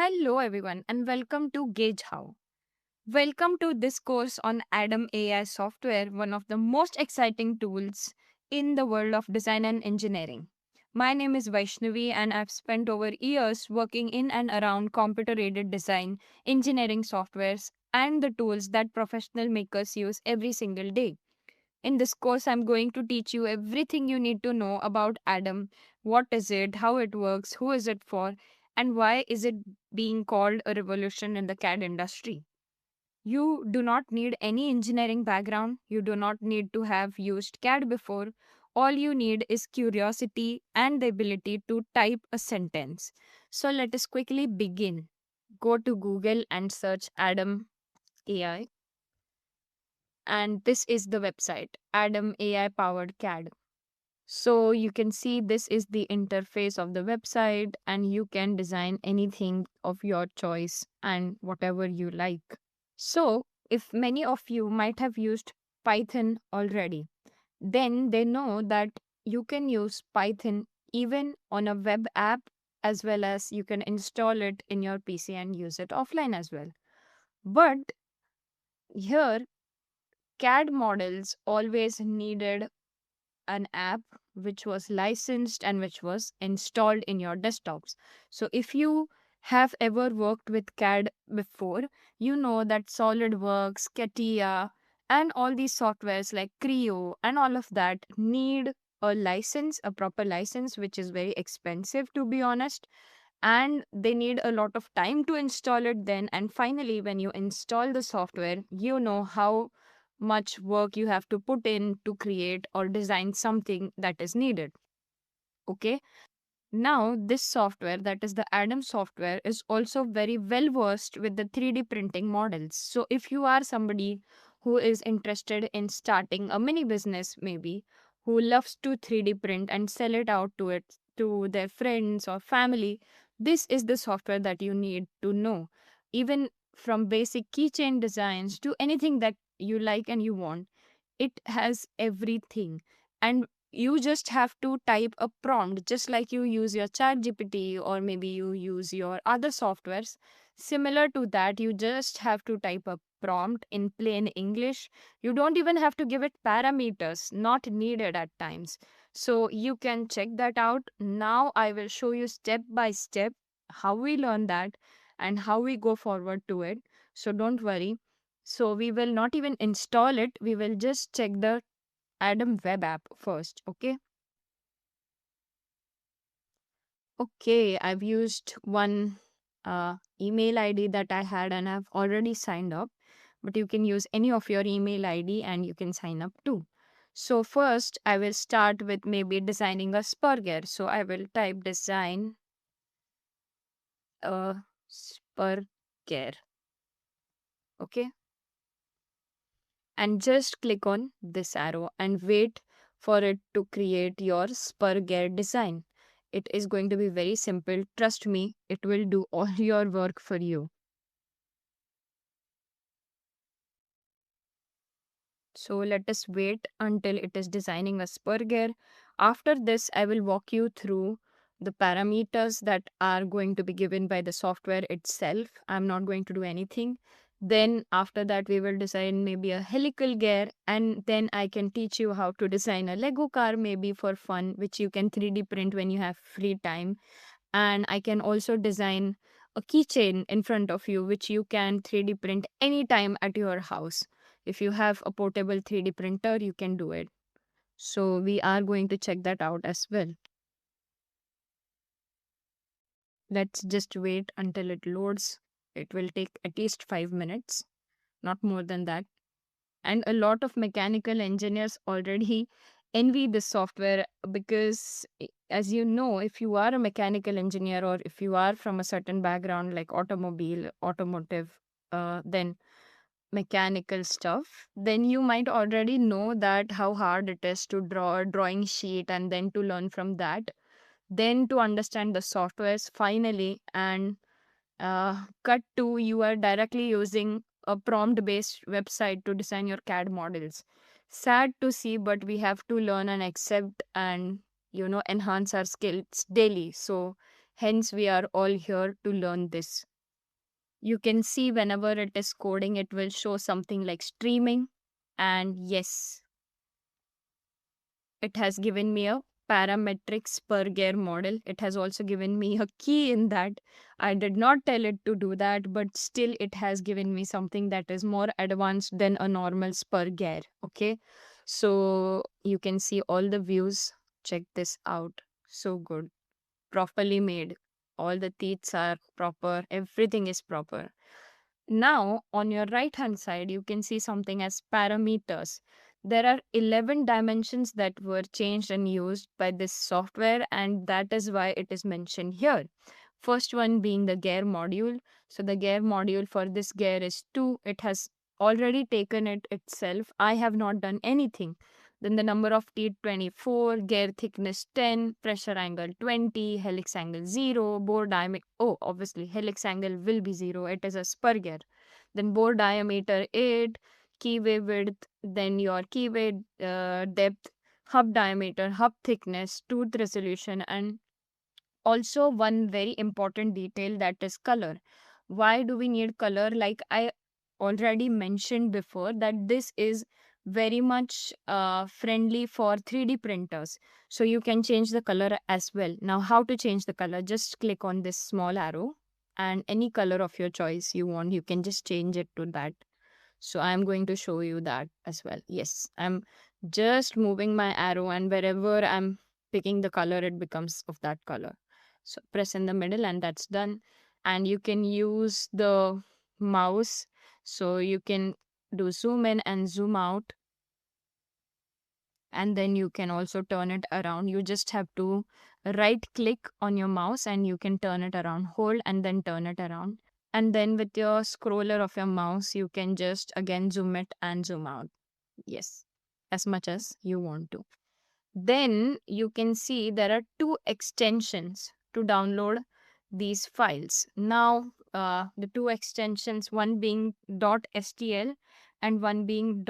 Hello, everyone, and welcome to Gauge How. Welcome to this course on Adam AI software, one of the most exciting tools in the world of design and engineering. My name is Vaishnavi, and I've spent over years working in and around computer aided design, engineering softwares, and the tools that professional makers use every single day. In this course, I'm going to teach you everything you need to know about Adam. What is it, how it works, who is it for, and why is it being called a revolution in the CAD industry. You do not need any engineering background. You do not need to have used CAD before. All you need is curiosity and the ability to type a sentence. So let us quickly begin. Go to Google and search Adam AI, and this is the website Adam AI powered CAD. So you can see this is the interface of the website, and you can design anything of your choice and whatever you like. So, if many of you might have used Python already, then they know that you can use Python even on a web app, as well as you can install it in your PC and use it offline as well. But here, CAD models always needed an app which was licensed and which was installed in your desktops. So if you have ever worked with CAD before, you know that SolidWorks, CATIA, and all these softwares like Creo and all of that need a license, a proper license, which is very expensive to be honest. And they need a lot of time to install it then. And finally, when you install the software, you know how much work you have to put in to create or design something that is needed. Okay. Now, this software, that is the Adam software, is also very well versed with the 3D printing models. So, if you are somebody who is interested in starting a mini business, maybe who loves to 3D print and sell it out to their friends or family, this is the software that you need to know. Even from basic keychain designs to anything that you like and you want, it has everything. And you just have to type a prompt just like you use your chat gpt, or maybe you use your other softwares similar to that. You just have to type a prompt in plain english. You don't even have to give it parameters, not needed at times. So you can check that out. Now I will show you step by step how we learn that and how we go forward to it. So don't worry. So we will not even install it, we will just check the Adam web app first. Okay, I've used one email ID that I had and I've already signed up. But you can use any of your email ID and you can sign up too. So first, I will start with maybe designing a spur. So I will type design a spur. Okay, and just click on this arrow and wait for it to create your spur gear design. It is going to be very simple. Trust me, it will do all your work for you. So let us wait until it is designing a spur gear. After this, I will walk you through the parameters that are going to be given by the software itself. I'm not going to do anything. Then after that, we will design maybe a helical gear, and then I can teach you how to design a Lego car maybe for fun, which you can 3D print when you have free time. And I can also design a keychain in front of you, which you can 3D print anytime at your house. If you have a portable 3D printer, you can do it. So we are going to check that out as well. Let's just wait until it loads. It will take at least 5 minutes, not more than that. And a lot of mechanical engineers already envy this software because, as you know, if you are a mechanical engineer or if you are from a certain background like automotive, then mechanical stuff, then you might already know that how hard it is to draw a drawing sheet and then to learn from that, then to understand the softwares finally, and cut to you are directly using a prompt based website to design your CAD models. Sad to see, but we have to learn and accept and enhance our skills daily. So Hence, we are all here to learn this. You can see whenever it is coding, it will show something like streaming. And yes, it has given me a parametric spur gear model. It has also given me a key in that. I did not tell it to do that, but still it has given me something that is more advanced than a normal spur gear. Okay. So you can see all the views. Check this out. So good. Properly made. All the teeth are proper. Everything is proper. Now, on your right hand side, you can see something as parameters. There are 11 dimensions that were changed and used by this software, and that is why it is mentioned here. First one being the gear module. So, the gear module for this gear is 2. It has already taken it itself. I have not done anything. Then the number of teeth 24, gear thickness 10, pressure angle 20, helix angle 0, bore diameter. Oh, obviously, helix angle will be 0. It is a spur gear. Then bore diameter 8, keyway width, then your keyway depth, hub diameter, hub thickness, tooth resolution, and also one very important detail, that is color. Why do we need color? Like I already mentioned before, that this is very much friendly for 3D printers, so you can change the color as well. Now, how to change the color? Just click on this small arrow, and any color of your choice you want, you can just change it to that. So I'm going to show you that as well. Yes, I'm just moving my arrow, and wherever I'm picking the color, it becomes of that color. So press in the middle, and that's done. And you can use the mouse. So you can do zoom in and zoom out. And then you can also turn it around. You just have to right click on your mouse and you can turn it around. Hold and then turn it around. And then with your scroller of your mouse, you can just again zoom it and zoom out. Yes, as much as you want to. Then you can see there are two extensions to download these files. Now, the two extensions, one being .stl and one being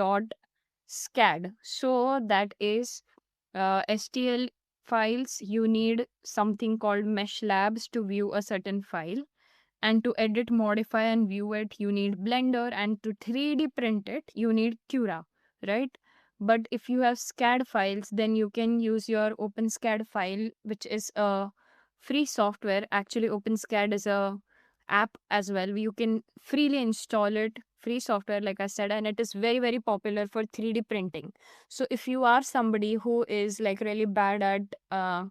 .scad. So that is STL files, you need something called Mesh Labs to view a certain file, and to edit, modify, and view it, you need Blender, and to 3D print it, you need Cura, right? But if you have SCAD files, then you can use your OpenSCAD file, which is a free software. Actually, OpenSCAD is a app as well. You can freely install it, free software, like I said, and it is very, very popular for 3D printing. So if you are somebody who is like really bad at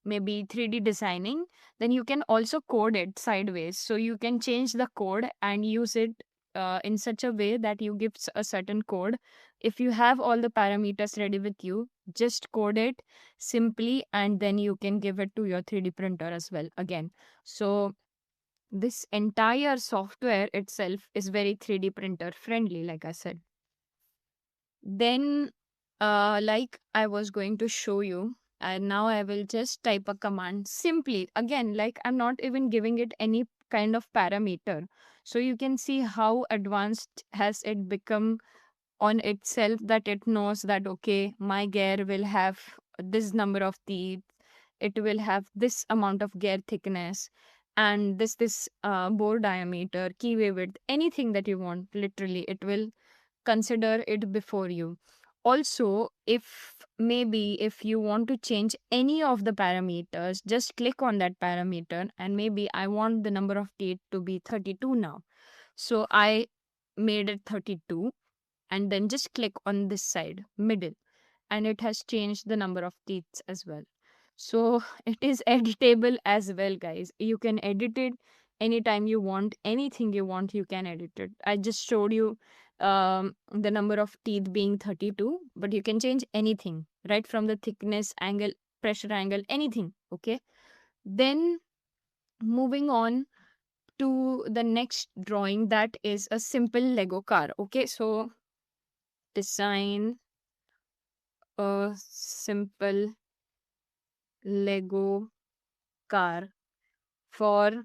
maybe 3D designing, then you can also code it sideways. So you can change the code and use it in such a way that you give a certain code. If you have all the parameters ready with you, just code it simply, and then you can give it to your 3D printer as well again. So this entire software itself is very 3D printer friendly, like I said. Then, like I was going to show you, and now I will just type a command simply. Again, like I'm not even giving it any kind of parameter. So you can see how advanced has it become on itself, that it knows that, okay, my gear will have this number of teeth, it will have this amount of gear thickness, and this bore diameter, keyway width, anything that you want, literally, it will consider it before you. Also, if maybe if you want to change any of the parameters, just click on that parameter, and maybe I want the number of teeth to be 32 now. So I made it 32, and then just click on this side, middle, and it has changed the number of teeth as well. So it is editable as well, guys. You can edit it anytime you want, anything you want, you can edit it. I just showed you the number of teeth being 32, but you can change anything, right? From the thickness, angle, pressure angle, anything. Okay. Then moving on to the next drawing, that is a simple Lego car. Okay. So design a simple Lego car for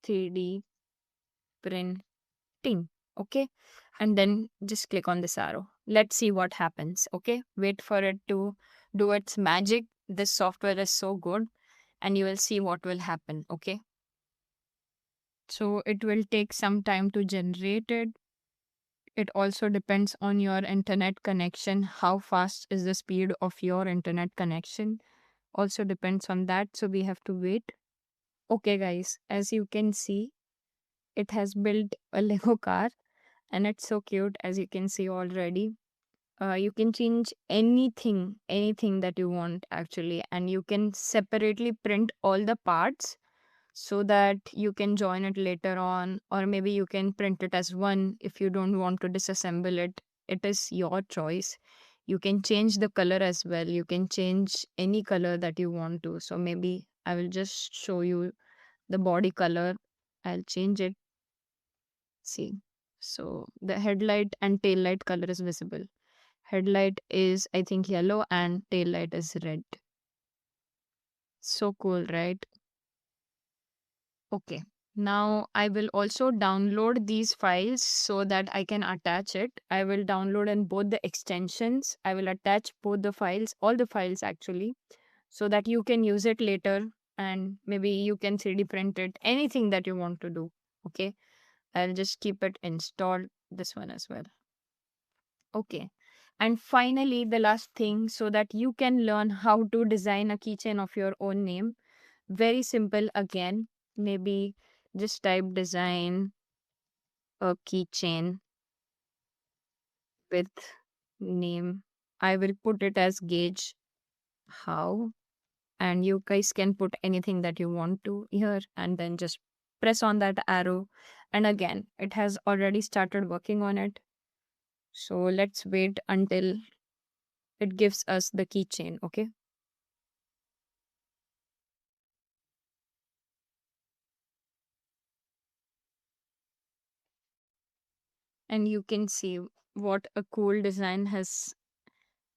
3D printing. Okay. And then just click on this arrow. Let's see what happens. Okay. Wait for it to do its magic. This software is so good. and you will see what will happen. Okay. So it will take some time to generate it. It also depends on your internet connection. How fast is the speed of your internet connection? Also depends on that. So we have to wait. Okay, guys, as you can see, it has built a Lego car and it's so cute as you can see already. You can change anything that you want actually, and you can separately print all the parts so that you can join it later on, or maybe you can print it as one if you don't want to disassemble it. It is your choice. You can change the color as well. You can change any color that you want to. So maybe I will just show you the body color. I'll change it. See. So the headlight and tail light color is visible. Headlight is, I think, yellow and tail light is red. So cool, right? Okay. Now I will also download these files so that I can attach it. I will download in both the extensions. I will attach both the files, all the files actually, so that you can use it later and maybe you can 3D print it, anything that you want to do. Okay. I'll just keep it installed, this one as well. Okay. And finally, the last thing, so that you can learn how to design a keychain of your own name. Very simple again. Maybe just type design a keychain with name. I will put it as gauge how, and you guys can put anything that you want to here and then just press on that arrow. And again, it has already started working on it. So let's wait until it gives us the keychain. Okay. And you can see what a cool design has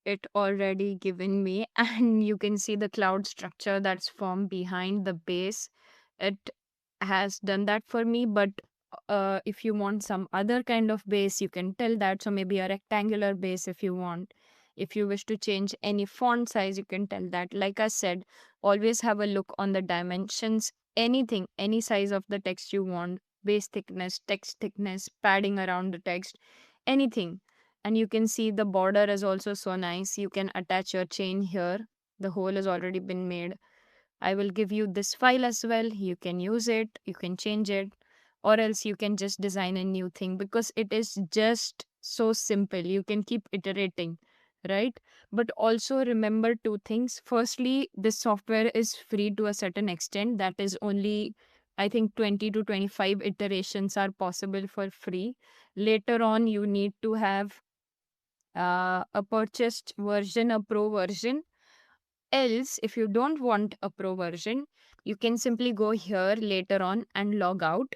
it already given me. And you can see the cloud structure that's formed behind the base. It has done that for me, but if you want some other kind of base, you can tell that. So maybe a rectangular base if you want. If you wish to change any font size, you can tell that. Like I said, always have a look on the dimensions. Anything, any size of the text you want, base thickness, text thickness, padding around the text, anything. And you can see the border is also so nice. You can attach your chain here. The hole has already been made. I will give you this file as well. You can use it, you can change it, or else you can just design a new thing, because it is just so simple. You can keep iterating, right? But also remember two things. Firstly, this software is free to a certain extent. That is only, I think, 20 to 25 iterations are possible for free. Later on, you need to have a purchased version, a pro version. Else, if you don't want a pro version, you can simply go here later on and log out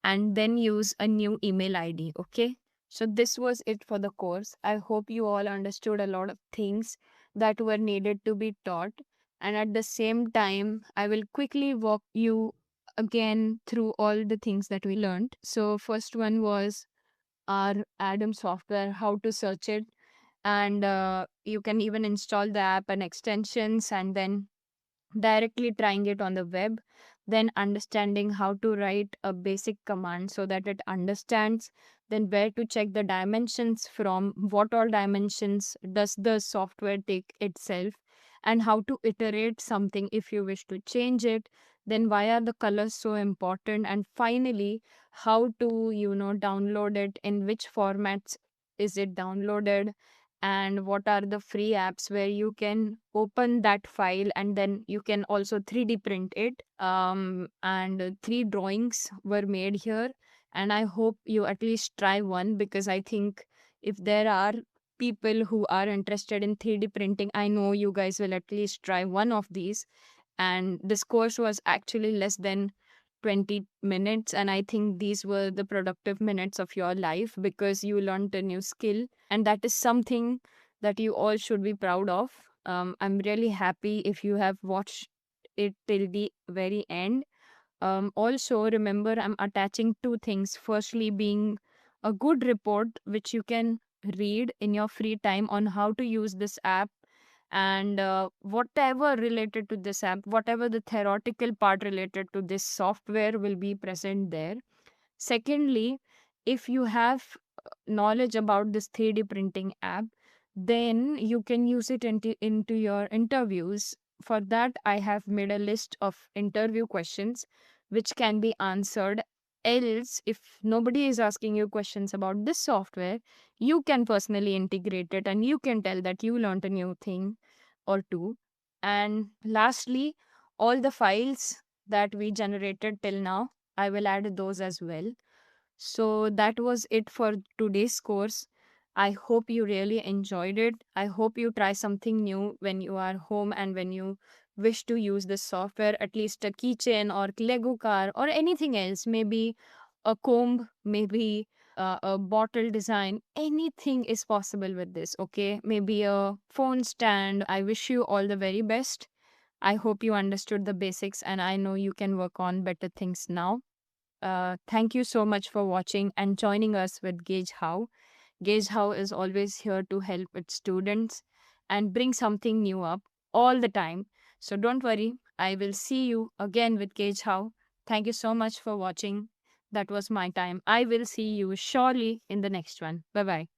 and then use a new email ID. Okay. So, this was it for the course. I hope you all understood a lot of things that were needed to be taught. And at the same time, I will quickly walk you again through all the things that we learned. So, first one was our Adam software, how to search it, and you can even install the app and extensions and then directly trying it on the web, then understanding how to write a basic command so that it understands, then where to check the dimensions from, what all dimensions does the software take itself, and how to iterate something if you wish to change it, then why are the colors so important, and finally how to download it, in which formats is it downloaded, and what are the free apps where you can open that file and then you can also 3D print it. And three drawings were made here, and I hope you at least try one, because I think if there are people who are interested in 3D printing, I know you guys will at least try one of these. And this course was actually less than 20 minutes, and I think these were the productive minutes of your life, because you learned a new skill, and that is something that you all should be proud of. I'm really happy if you have watched it till the very end. Also remember, I'm attaching two things. Firstly, being a good report which you can read in your free time on how to use this app, and whatever related to this app, whatever the theoretical part related to this software will be present there. Secondly, if you have knowledge about this 3D printing app, then you can use it into your interviews. For that, I have made a list of interview questions which can be answered. Else, if nobody is asking you questions about this software, you can personally integrate it and you can tell that you learned a new thing or two. And lastly, all the files that we generated till now, I will add those as well. So that was it for today's course. I hope you really enjoyed it. I hope you try something new when you are home and when you wish to use this software, at least a keychain or Lego car or anything else, maybe a comb, maybe a bottle design. Anything is possible with this, okay? Maybe a phone stand. I wish you all the very best. I hope you understood the basics and I know you can work on better things now. Thank you so much for watching and joining us with Gauge How. Gauge How is always here to help its students and bring something new up all the time. So don't worry, I will see you again with Gauge How. Thank you so much for watching. That was my time. I will see you surely in the next one. Bye bye.